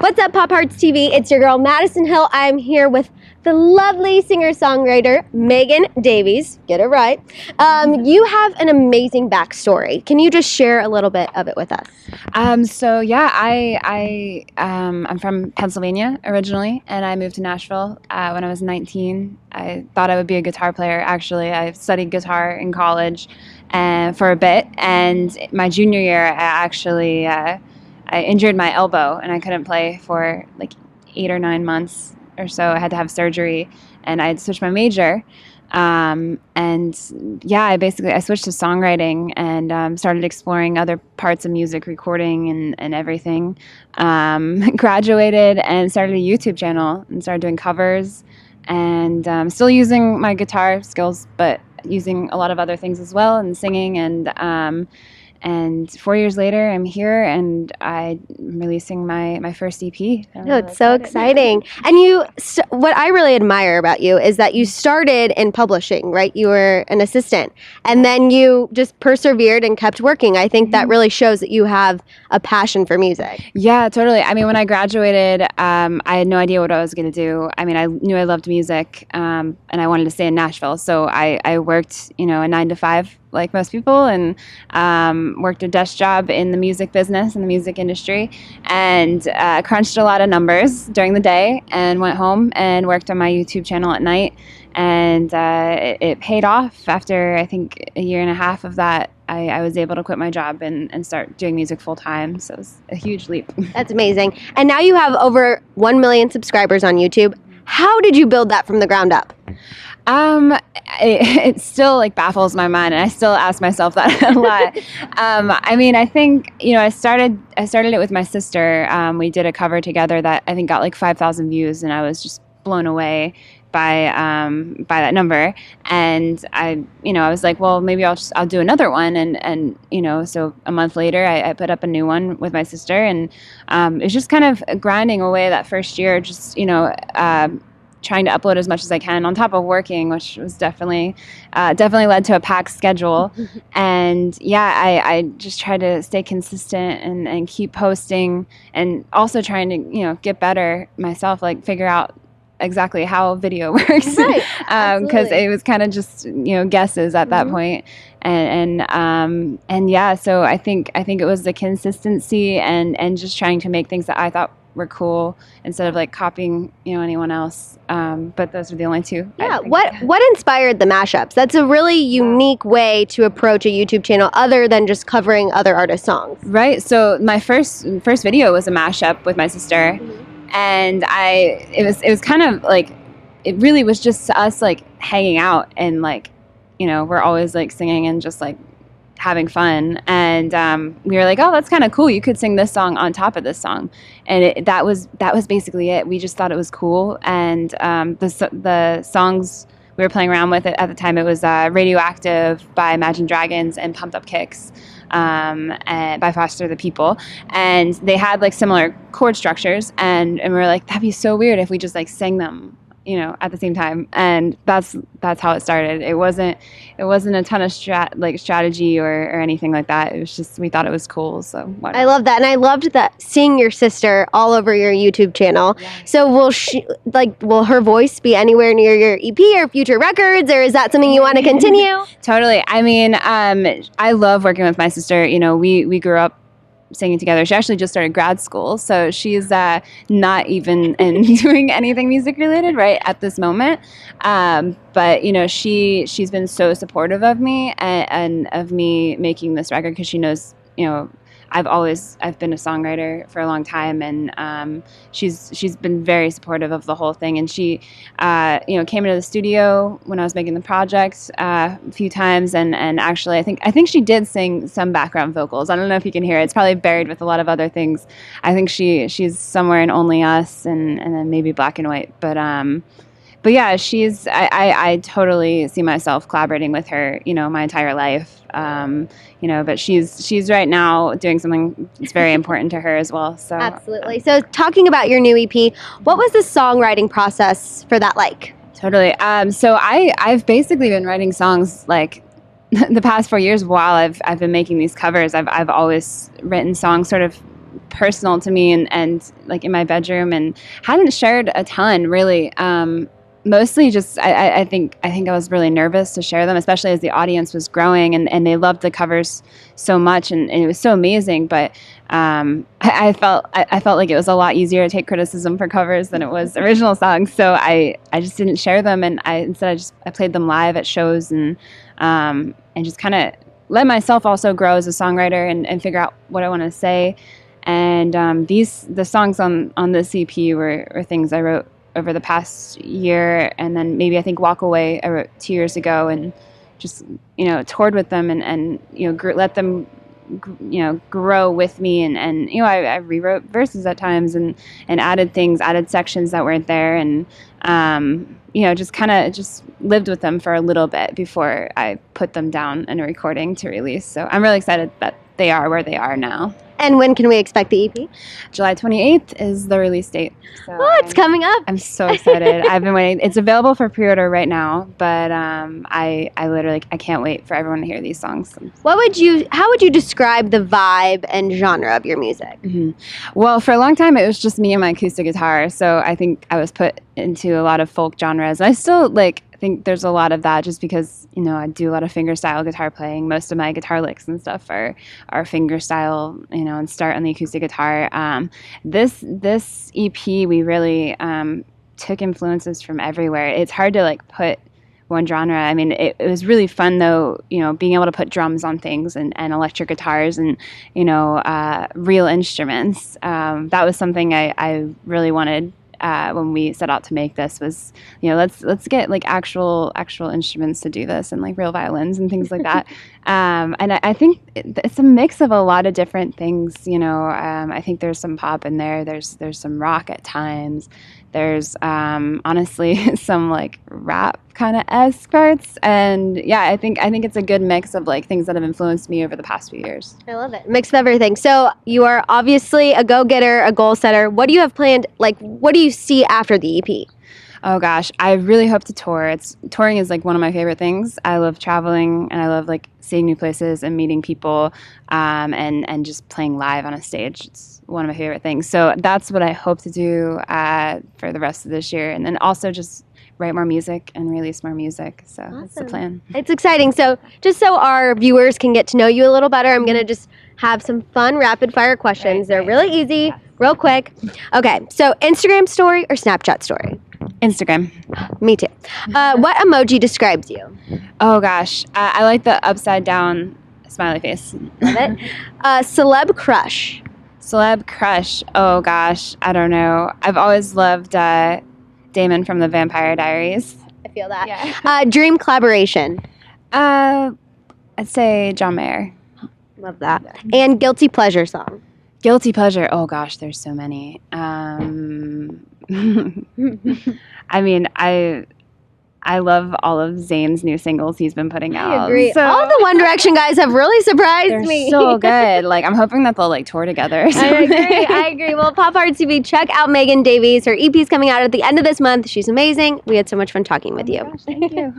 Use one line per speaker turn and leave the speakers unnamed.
What's up, Pop Hearts TV? It's your girl, Maddison Hill. I'm here with the lovely singer-songwriter, Megan Davies. Get it right. You have an amazing backstory. Can you just share a little bit of it with us?
I'm from Pennsylvania originally, and I moved to Nashville when I was 19. I thought I would be a guitar player. Actually, I studied guitar in college for a bit, and my junior year, I injured my elbow, and I couldn't play for like 8 or 9 months or so. I had to have surgery, and I had switched my major. I switched to songwriting and started exploring other parts of music, recording and everything. Graduated and started a YouTube channel and started doing covers, and still using my guitar skills, but using a lot of other things as well, and singing. And 4 years later, I'm here, and I'm releasing my first EP.
No, it's so exciting. And what I really admire about you is that you started in publishing, right? You were an assistant, and then you just persevered and kept working. I think that really shows that you have a passion for music.
Yeah, totally. I mean, when I graduated, I had no idea what I was going to do. I mean, I knew I loved music, and I wanted to stay in Nashville. So I worked, a 9 to 5, like most people, and worked a desk job in the music business, in the music industry, and crunched a lot of numbers during the day, and went home and worked on my YouTube channel at night. And it paid off. After, I think, a year and a half of that, I was able to quit my job and start doing music full time. So it was a huge leap.
That's amazing. And now you have over 1 million subscribers on YouTube. How did you build that from the ground up?
It still baffles my mind, and I still ask myself that a lot. I think, I started it with my sister. We did a cover together that I think got 5,000 views, and I was just blown away by that number. And I was like, well, maybe I'll do another one. And so a month later, I put up a new one with my sister, and it's just kind of grinding away that first year, just, trying to upload as much as I can on top of working, which was definitely led to a packed schedule. And I just try to stay consistent and keep posting, and also trying to, get better myself, figure out exactly how video works.
Right.
Because it was kind of just, guesses at that point. So I think it was the consistency and just trying to make things that I thought were cool instead of copying anyone else, but those are the only two.
Yeah. What inspired the mashups? That's a really unique way to approach a YouTube channel other than just covering other artists' songs.
Right. So my first video was a mashup with my sister, and it was kind of it really was just us hanging out, and we're always singing and just having fun, and we were like, oh, that's kind of cool, you could sing this song on top of this song. And that was basically it. We just thought it was cool. And the songs we were playing around with at the time, it was Radioactive by Imagine Dragons and Pumped Up Kicks and by Foster the People, and they had similar chord structures, and we were like, that'd be so weird if we just sang them at the same time. And that's how it started. It wasn't a ton of strategy or anything like that. It was just, we thought it was cool. So whatever.
I love that. And I loved that seeing your sister all over your YouTube channel. Yeah. So will her voice be anywhere near your EP or future records, or is that something you want to continue?
Totally. I mean, I love working with my sister. We grew up singing together. She actually just started grad school, so she's not even doing anything music related right at this moment. But she's been so supportive of me and of me making this record, because she knows I've been a songwriter for a long time, and she's been very supportive of the whole thing. And she came into the studio when I was making the project a few times, and actually I think she did sing some background vocals. I don't know if you can hear it. It's probably buried with a lot of other things. I think she's somewhere in Only Us and then maybe Black and White, but yeah, I totally see myself collaborating with her, my entire life. But she's right now doing something that's very important to her as well. So
absolutely. So talking about your new EP, what was the songwriting process for that like?
Totally. So I've basically been writing songs the past 4 years while I've been making these covers. I've always written songs sort of personal to me and like in my bedroom, and hadn't shared a ton really. Mostly just I think I was really nervous to share them, especially as the audience was growing and they loved the covers so much, and it was so amazing. But I felt like it was a lot easier to take criticism for covers than it was original songs. So I just didn't share them, and I played them live at shows and just kind of let myself also grow as a songwriter and figure out what I want to say. And the songs on this EP were things I wrote over the past year, and then maybe I think Walk Away I wrote 2 years ago, and just toured with them and let them grow with me, and I rewrote verses at times and added sections that weren't there, and just kind of just lived with them for a little bit before I put them down in a recording to release. So I'm really excited that they are where they are now.
And when can we expect the EP?
July 28th is the release date. So
it's coming up.
I'm so excited. I've been waiting. It's available for pre-order right now, but I literally I can't wait for everyone to hear these songs.
How would you describe the vibe and genre of your music?
Mm-hmm. Well, for a long time it was just me and my acoustic guitar, so I think I was put into a lot of folk genres. I still think there's a lot of that just because I do a lot of fingerstyle guitar playing. Most of my guitar licks and stuff are fingerstyle, and start on the acoustic guitar. This EP we really took influences from everywhere. It's hard to put one genre. I mean, it was really fun though, being able to put drums on things and electric guitars and real instruments. That was something I really wanted. When we set out to make this was, let's get actual instruments to do this, and real violins and things like that. And I think it's a mix of a lot of different things. I think there's some pop in there. There's some rock at times. There's honestly some rap kind of esque parts, and yeah, I think it's a good mix of things that have influenced me over the past few years.
I love it. Mix of everything. So you are obviously a go-getter, a goal setter. What do you have planned? What do you see after the EP?
Oh gosh, I really hope to tour. Touring is one of my favorite things. I love traveling, and I love seeing new places and meeting people, and just playing live on a stage. It's one of my favorite things. So that's what I hope to do for the rest of this year, and then also just write more music and release more music. So awesome. That's the plan. It's
exciting. So just so our viewers can get to know you a little better, I'm going to just have some fun rapid fire questions. They're really easy, real quick. Okay, so Instagram story or Snapchat story?
Instagram.
Me too. What emoji describes you?
Oh gosh, I like the upside down smiley face.
Love it. Celeb crush.
Celeb crush. Oh gosh, I don't know. I've always loved Damon from the Vampire Diaries.
I feel that. Yeah. Dream collaboration.
I'd say John Mayer.
Love that. And guilty pleasure song.
Guilty pleasure. Oh gosh, there's so many. I mean, I love all of Zayn's new singles he's been putting out.
I agree. So, all the One Direction guys have really surprised me.
They're so good. I'm hoping that they'll tour together.
I agree. Well, Pop Heart TV, check out Megan Davies. Her EP's coming out at the end of this month. She's amazing. We had so much fun talking with you.
Gosh, thank you.